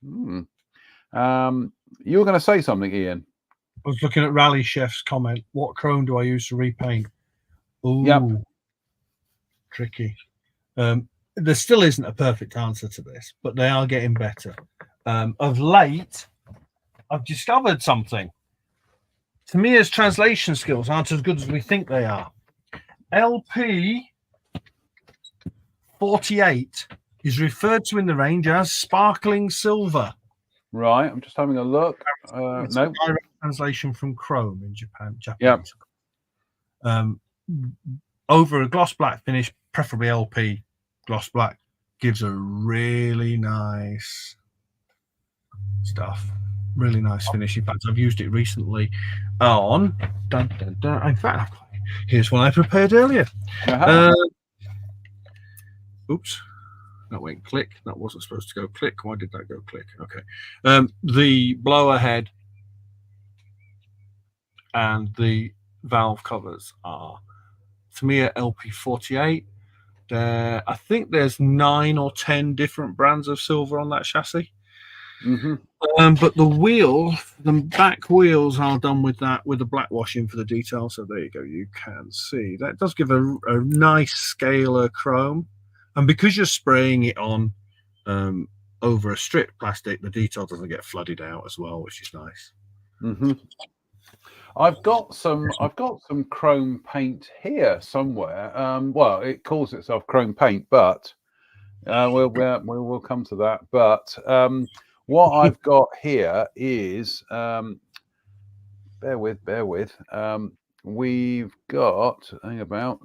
You were going to say something, Ian. I was looking at Rally Chef's comment. What chrome do I use to repaint? Ooh, Yep. Tricky. There still isn't a perfect answer to this, but they are getting better. Of late, I've discovered something. Tamiya's translation skills aren't as good as we think they are. LP 48 is referred to in the range as sparkling silver. Right, I'm just having a look. It's no. a direct translation from chrome in Japan. Yep. Over a gloss black finish, preferably LP gloss black, gives a really nice stuff. Really nice finish. In fact, I've used it recently on. In fact, here's one I prepared earlier. Oops. That went click. That wasn't supposed to go click. Why did that go click? Okay. The blower head and the valve covers are Tamiya LP48. I think there's 9 or 10 different brands of silver on that chassis. But the back wheels are done with the black washing for the detail. So there you go. You can see that does give a nice scalar chrome. And because you're spraying it on over a stripped plastic, the detail doesn't get flooded out as well, which is nice. I've got some chrome paint here somewhere. Well, it calls itself chrome paint, but we'll come to that. But what I've got here is bear with. We've got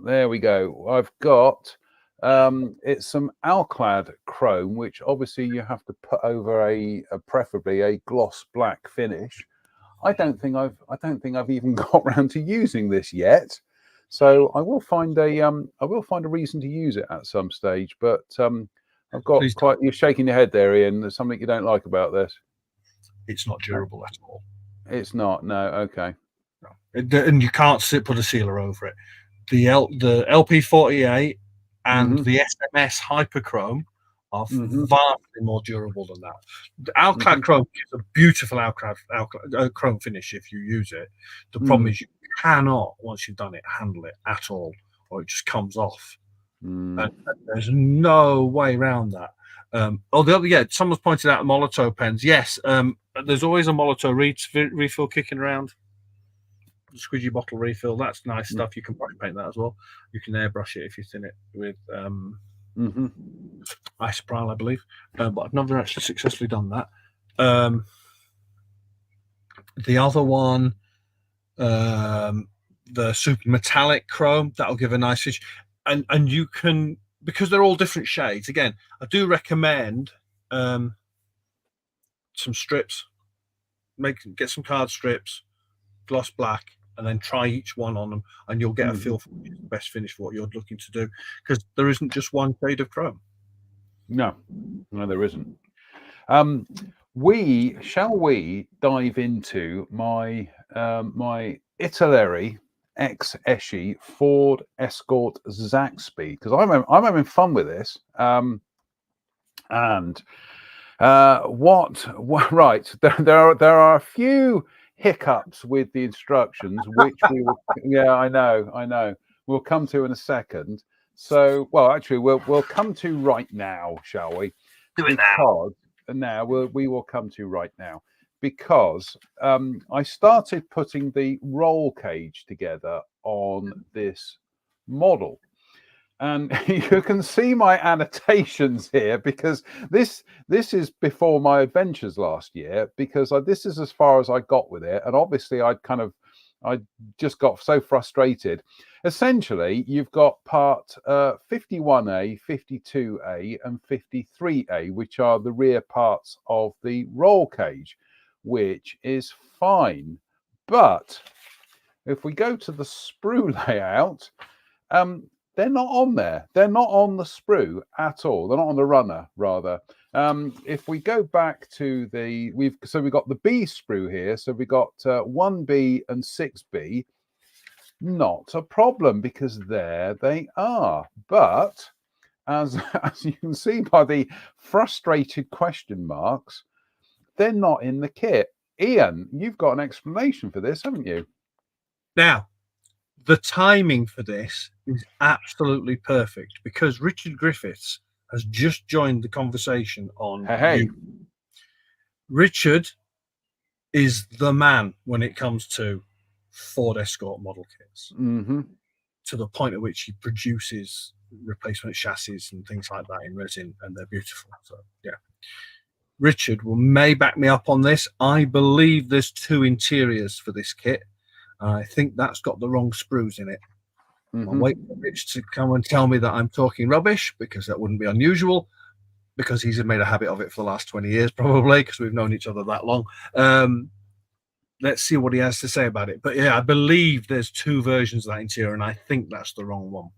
there we go. I've got it's some Alclad chrome, which obviously you have to put over a preferably a gloss black finish. I don't think I've even got round to using this yet, so I will find a reason to use it at some stage. But I've got You're shaking your head there, Ian. There's something you don't like about this. It's not durable at all. It's not. No. Okay. And you can't put a sealer over it. The LP48 and the SMS Hyperchrome are vastly more durable than that. The Alclad chrome is a beautiful Alclad chrome finish if you use it. The problem is you cannot, once you've done it, handle it at all, or it just comes off. And there's no way around that. Someone's pointed out Molotov pens. Yes, there's always a Molotov refill kicking around. The squidgy bottle refill, that's nice stuff. You can brush paint that as well. You can airbrush it if you thin it with Isopril, I believe, but I've never actually successfully done that. The other one, the super metallic chrome, that'll give a nice finish, and you can, because they're all different shades. Again, I do recommend some strips. Get some card strips, gloss black, and then try each one on them, and you'll get a feel for the best finish for what you're looking to do, because there isn't just one shade of chrome. No, there isn't. Shall we dive into my my Italeri X Eschi Ford Escort Zaxby, because I'm having fun with this. Right, there are a few hiccups with the instructions, which we will. Yeah, I know. We'll come to in a second. So, well, actually, we'll come to right now, shall we? Do it now. Now we will come to right now, because I started putting the roll cage together on this model. And you can see my annotations here, because this is before my adventures last year, because this is as far as I got with it. And obviously I just got so frustrated. Essentially, you've got part 51A, 52A and 53A, which are the rear parts of the roll cage, which is fine. But if we go to the sprue layout, they're not on there. They're not on the sprue at all. They're not on the runner, rather. If we go back to we've got the B sprue here. So we got 1B and 6B. Not a problem, because there they are. But as you can see by the frustrated question marks, they're not in the kit. Ian, you've got an explanation for this, haven't you? Now, the timing for this is absolutely perfect, because Richard Griffiths has just joined the conversation on Hey. Richard is the man when it comes to Ford Escort model kits, to the point at which he produces replacement chassis and things like that in resin, and they're beautiful. So yeah, Richard may back me up on this. I believe there's 2 interiors for this kit. I think that's got the wrong sprues in it. I'll wait for Rich to come and tell me that I'm talking rubbish, because that wouldn't be unusual, because he's made a habit of it for the last 20 years, probably, because we've known each other that long. Let's see what he has to say about it. But yeah, I believe there's 2 versions of that interior, and I think that's the wrong one.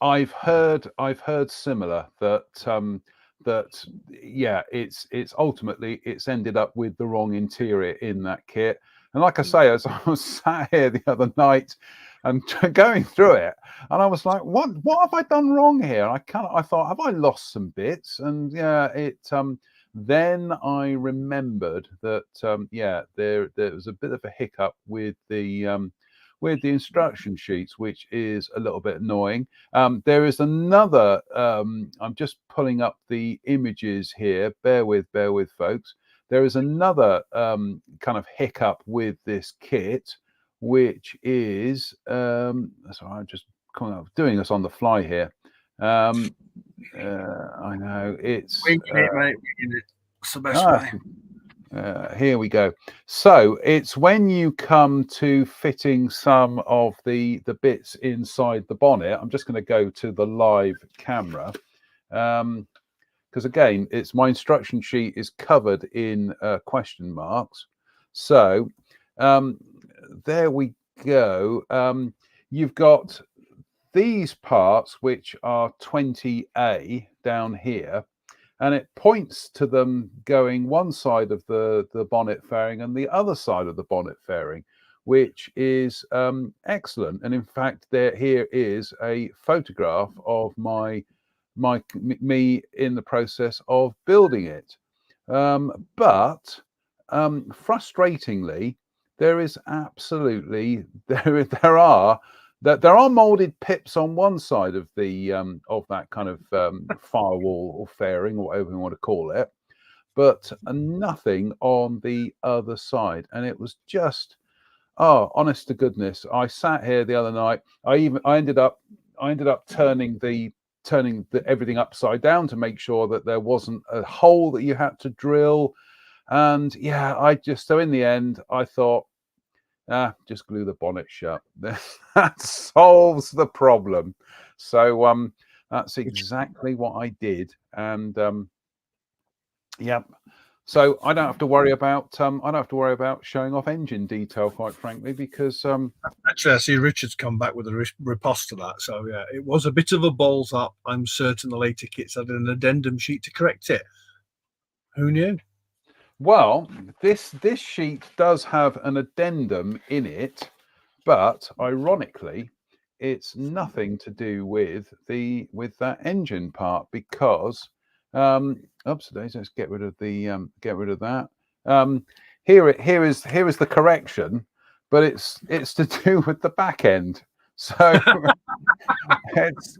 I've heard similar, that yeah, it's ultimately it's ended up with the wrong interior in that kit. And like I say, as I was sat here the other night and going through it, and I was like, what have I done wrong here? I thought, have I lost some bits? And yeah, then I remembered that yeah, there was a bit of a hiccup with the instruction sheets, which is a little bit annoying. There is another, I'm just pulling up the images here. Bear with, folks. There is another kind of hiccup with this kit, which is, sorry, I'm just doing this on the fly here. I know it's winging it, mate. Winging it. It's the best way. Here we go. So it's when you come to fitting some of the bits inside the bonnet. I'm just going to go to the live camera, because again, it's my instruction sheet is covered in question marks. So there we go. You've got these parts, which are 20A down here, and it points to them going one side of the bonnet fairing and the other side of the bonnet fairing, which is excellent. And in fact, here is a photograph of me in the process of building it. But frustratingly, there is absolutely there are molded pips on one side of that kind of firewall or fairing, or whatever you want to call it, but nothing on the other side. And it was just, oh, honest to goodness, I sat here the other night. I ended up turning everything upside down to make sure that there wasn't a hole that you had to drill. And yeah, so in the end, I thought, just glue the bonnet shut. That solves the problem. So that's exactly what I did. And yeah, so I don't have to worry about showing off engine detail, quite frankly, because actually, I see Richard's come back with a riposte to that. So yeah, it was a bit of a balls up. I'm certain the later kits had an addendum sheet to correct it. Who knew? Well, this sheet does have an addendum in it, but ironically, it's nothing to do with that engine part, because oops, let's get rid of that. Here is the correction, but it's to do with the back end. So it's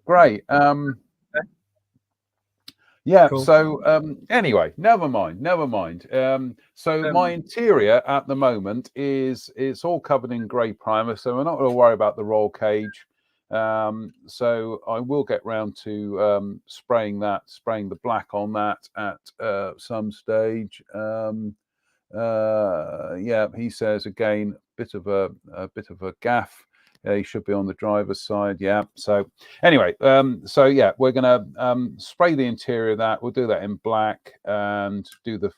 great. Yeah. Cool. So anyway, never mind. So my interior at the moment it's all covered in grey primer, so we're not going to worry about the roll cage. So I will get round to spraying the black on that at some stage. Yeah, he says again, bit of a gaff. He should be on the driver's side. Yeah. So anyway, so yeah, we're gonna spray the interior of that. We'll do that in black and do the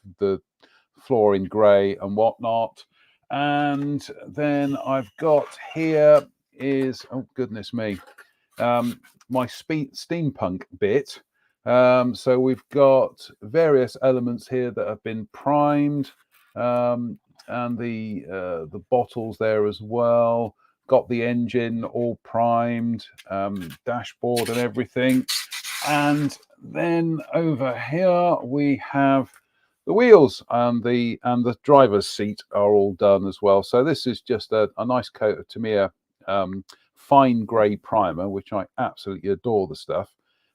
floor in grey and whatnot. And then I've got here is, oh goodness me, my steampunk bit. So we've got various elements here that have been primed, and the bottles there as well. Got the engine all primed, dashboard and everything. And then over here we have the wheels, and the driver's seat are all done as well. So this is just a nice coat of Tamiya fine grey primer, which I absolutely adore the stuff.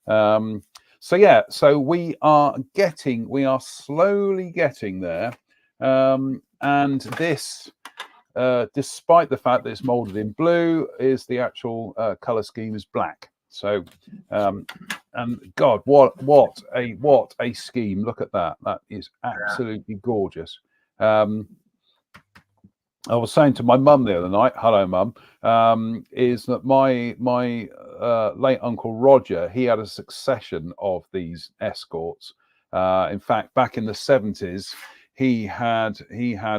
So yeah, so we are slowly getting there, and this, despite the fact that it's molded in blue, is the actual color scheme is black. So and God, what a scheme! Look at that. That is absolutely gorgeous. I was saying to my mum the other night, hello mum, is that my late uncle Roger, he had a succession of these escorts. In fact, back in the 70s, he had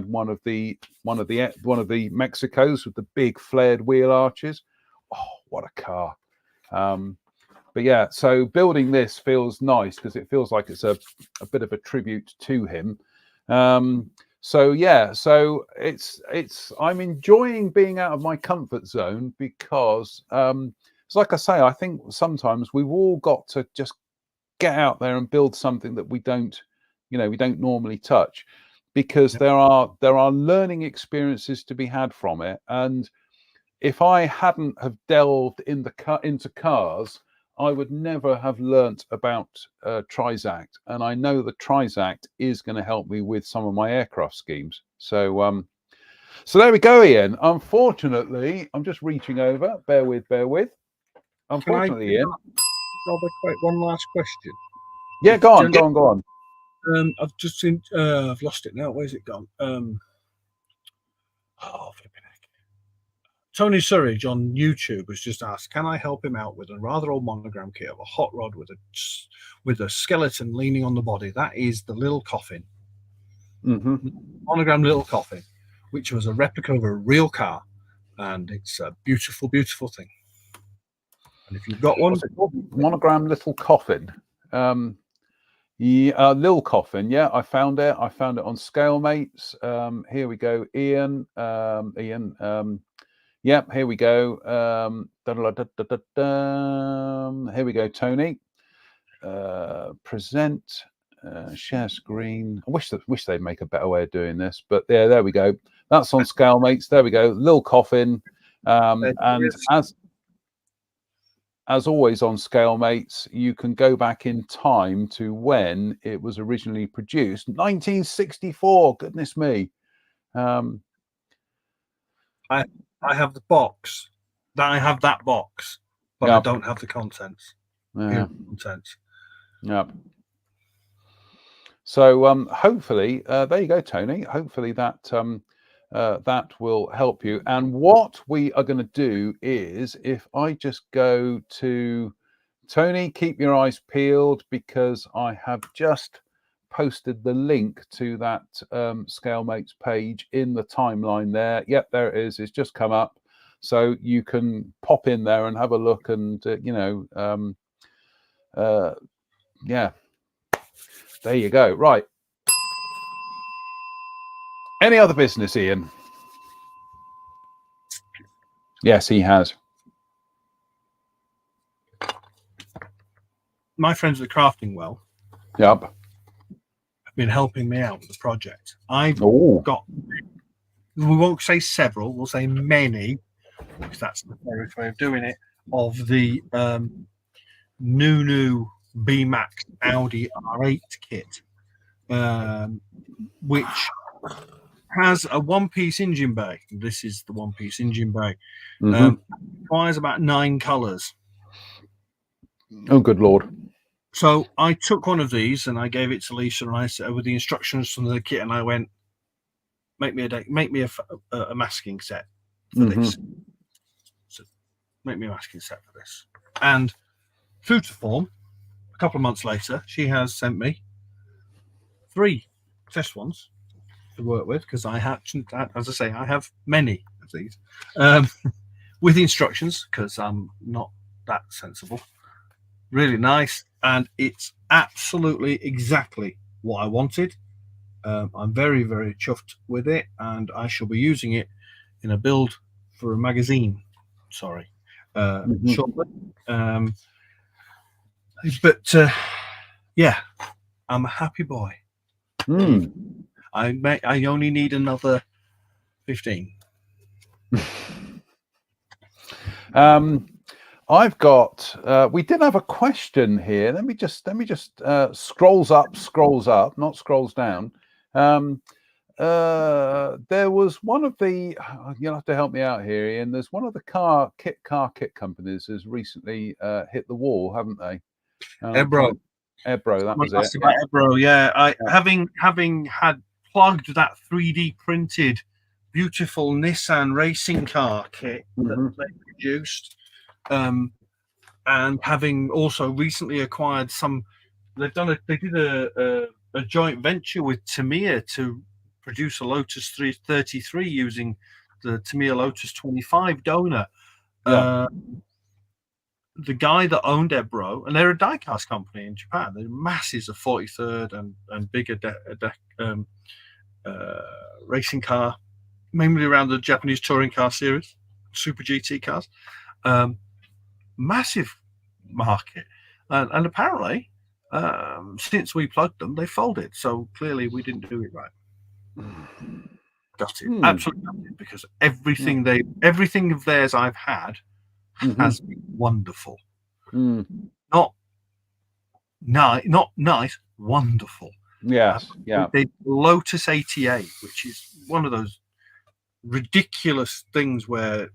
one of the Mexicos with the big flared wheel arches. Oh, what a car! But yeah, so building this feels nice because it feels like it's a bit of a tribute to him. So yeah, so it's I'm enjoying being out of my comfort zone because it's like I say, I think sometimes we've all got to just get out there and build something that we don't normally touch, because there are learning experiences to be had from it. And if I hadn't have delved into cars, I would never have learnt about Trizact, and I know the Trizact is going to help me with some of my aircraft schemes. So so there we go, Ian. Unfortunately, I'm just reaching over. Bear with. Unfortunately, Ian. One last question. Yeah, go on. I've just seen. I've lost it now. Where's it gone? Flipping heck. Tony Surridge on YouTube has just asked, can I help him out with a rather old monogram kit of a hot rod with a skeleton leaning on the body? That is the little coffin. Monogram little coffin, which was a replica of a real car, and it's a beautiful, beautiful thing. And if you've got one, monogram little coffin. Yeah, Lil Coffin. Yeah, I found it. I found it on Scalemates. Here we go, Ian. Yep, here we go. Here we go, Tony. Present, share screen. I wish they'd make a better way of doing this, but yeah, there we go. That's on Scalemates. There we go, Lil Coffin. And as always on Scalemates, you can go back in time to when it was originally produced, 1964. Goodness me. I have the box. I have that box, but I don't have the contents. Contents. Yep. So hopefully, there you go, Tony. Hopefully that that will help you. And what we are going to do is, if I just go to Tony, keep your eyes peeled, because I have just posted the link to that Scalemates page in the timeline there. Yep, there it is. It's just come up, so you can pop in there and have a look. And yeah, there you go. Right. Any other business, Ian? Yes, he has. My friends at Crafting Well. Yep. Been helping me out with the project. I've got, we won't say several, we'll say many, because that's the correct way of doing it, of the new B-Max Audi R8 kit, which has a one-piece engine bay. This is the one-piece engine bay. Requires about 9 colours. Oh, good Lord. So I took one of these and I gave it to Lisa, and I said, with the instructions from the kit, and I went, make me a masking set for this. So make me a masking set for this. And true to form, a couple of months later, she has sent me 3 test ones to work with, because I have, as I say, I have many of these with instructions, because I'm not that sensible. Really nice, and it's absolutely exactly what I wanted. I'm very, very chuffed with it, and I shall be using it in a build for a magazine. Shortly. But yeah, I'm a happy boy. I only need another 15. I've got. We did have a question here. Let me just scrolls up, not scrolls down. There was one of the. You'll have to help me out here, Ian. There's one of the car kit companies has recently hit the wall, haven't they? Ebro, that was it. Yeah. Ebro, yeah. Having had plugged that 3D printed, beautiful Nissan racing car kit that they produced, and having also recently acquired some. They did a joint venture with Tamiya to produce a Lotus 333 using the Tamiya Lotus 25 donor. Yeah. The guy that owned Ebro, and they're a diecast company in Japan. They're masses of 43rd and bigger racing car, mainly around the Japanese touring car series, Super GT cars. Massive market, and apparently, since we plugged them, they folded. So clearly, we didn't do it right. Got it. Absolutely got it, because everything of theirs I've had has been wonderful. Not nice, wonderful. Yes, yeah. The Lotus 88, which is one of those ridiculous things where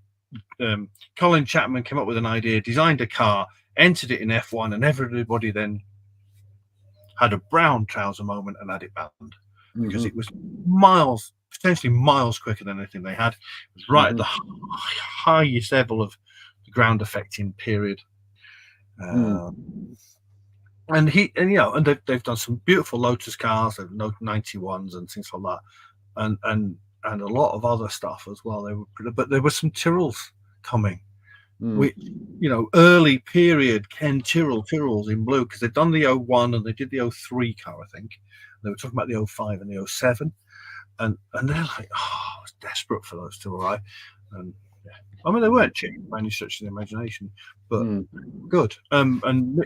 Colin Chapman came up with an idea, designed a car, entered it in F1, and everybody then had a brown trouser moment and had it banned because it was potentially miles quicker than anything they had. It was right at the highest level of the ground affecting period. And they've done some beautiful Lotus cars, they've 91s and things like that, and a lot of other stuff as well. But there were some Tyrrells coming, which early period Ken Tyrrells in blue, because they've done the 01 and they did the 03 car, I think. They were talking about the 05 and the 07, and they're like, I was desperate for those to arrive, and I mean, they weren't cheap by any stretch of the imagination, but good. And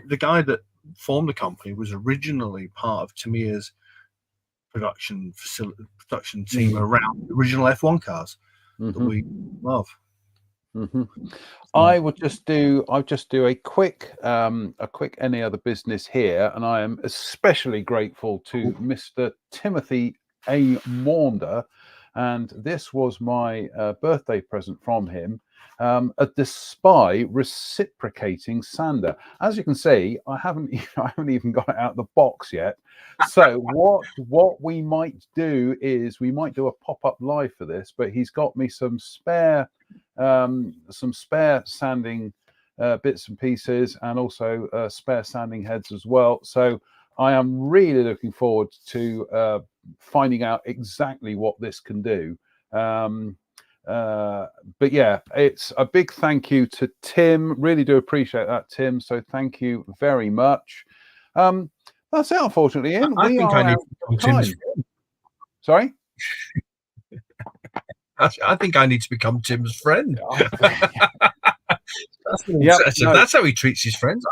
the guy that formed the company was originally part of Tamiya's production team around the original F1 cars that we love. I'll just do a quick any other business here, and I am especially grateful to Mr. Timothy A. Maunder. And this was my birthday present from him, a Despy reciprocating sander. As you can see, I haven't even got it out of the box yet. So what we might do is we might do a pop-up live for this, but he's got me some spare sanding bits and pieces, and also spare sanding heads as well. So I am really looking forward to finding out exactly what this can do. But yeah, it's a big thank you to Tim. Really do appreciate that, Tim. So thank you very much. That's it, unfortunately, Ian. I think I need to become Tim's friend. Sorry? I think I need to become Tim's friend. That's how he treats his friends.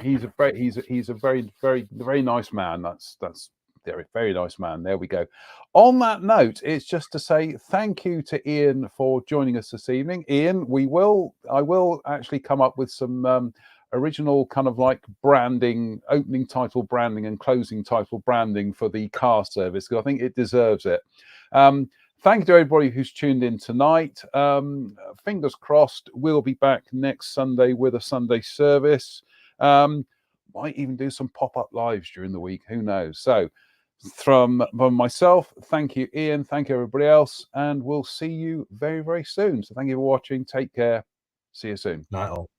He's a very, very, very nice man. That's very nice man. There we go. On that note, it's just to say thank you to Ian for joining us this evening. Ian, I will actually come up with some original kind of like branding, opening title branding and closing title branding for the car service, because I think it deserves it. Thank you to everybody who's tuned in tonight. Fingers crossed, we'll be back next Sunday with a Sunday service. Might even do some pop-up lives during the week. Who knows? So from myself, thank you, Ian. Thank you, everybody else. And we'll see you very, very soon. So thank you for watching. Take care. See you soon. Night all.